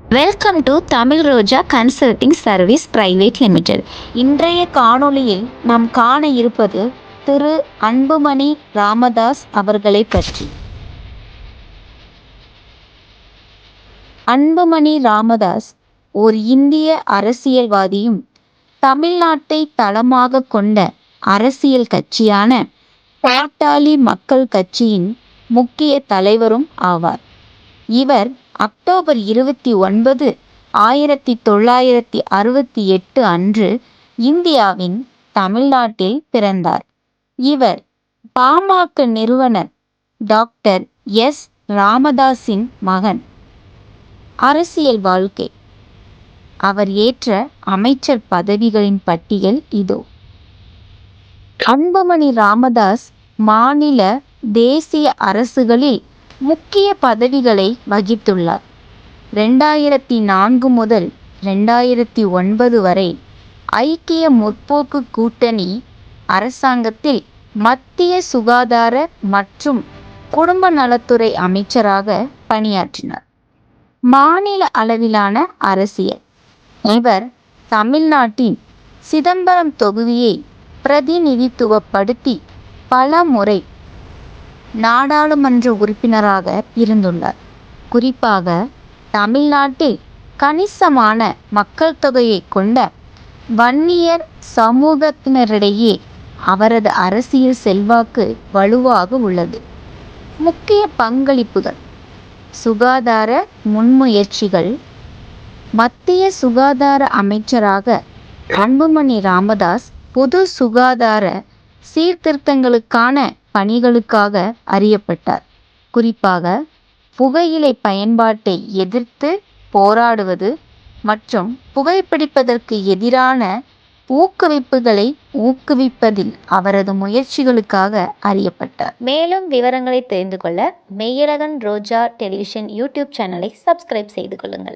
Welcome to Tamil Roja consulting service private limited. இன்றைய காணொளியில் நாம் காண இருப்பது திரு அன்புமணி ராமதாஸ் அவர்களை பற்றி. அன்புமணி ராமதாஸ் ஒரு இந்திய அரசியல்வாதியும் தமிழ்நாட்டை தளமாக கொண்ட அரசியல் கட்சியான பாட்டாளி மக்கள் கட்சியின் முக்கிய தலைவரும் ஆவார். இவர் அக்டோபர் 29, 1968 அன்று இந்தியாவின் தமிழ்நாட்டில் பிறந்தார். இவர் பாமக நிறுவனர் டாக்டர் எஸ். ராமதாஸின் மகன். அரசியல் வாழ்க்கை. அவர் ஏற்ற அமைச்சர் பதவிகளின் பட்டியல் இதோ. அன்புமணி ராமதாஸ் மாநில, தேசிய அரசுகளில் முக்கிய பதவிகளை வகித்துள்ளார். 2004 முதல் 2009 வரை ஐக்கிய முற்போக்கு கூட்டணி அரசாங்கத்தில் மத்திய சுகாதார மற்றும் குடும்ப நலத்துறை அமைச்சராக பணியாற்றினார். மாநில அளவிலான அரசியல். இவர் தமிழ்நாட்டின் சிதம்பரம் தொகுதியை பிரதிநிதித்துவப்படுத்தி பல முறை நாடாளுமன்ற உறுப்பினராக இருந்துள்ளார். குறிப்பாக தமிழ்நாட்டில் கணிசமான மக்கள் தொகையை கொண்ட வன்னியர் சமூகத்தினரிடையே அவரது அரசியல் செல்வாக்கு வலுவாக உள்ளது. முக்கிய பங்களிப்புகள். சுகாதார முன்முயற்சிகள். மத்திய சுகாதார அமைச்சராக அன்புமணி ராமதாஸ் பொது சுகாதார சீர்திருத்தங்களுக்கான பணிகளுக்காக அறியப்பட்டார். குறிப்பாக புகையிலை பயன்பாட்டை எதிர்த்து போராடுவது மற்றும் புகைப்பிடிப்பதற்கு எதிரான ஊக்குவிப்புகளை ஊக்குவிப்பதில் அவரது முயற்சிகளுக்காக அறியப்பட்டார். மேலும் விவரங்களை தெரிந்து கொள்ள மெய்யழகன் ரோஜா டெலிவிஷன் யூடியூப் சேனலை சப்ஸ்கிரைப் செய்து கொள்ளுங்கள்.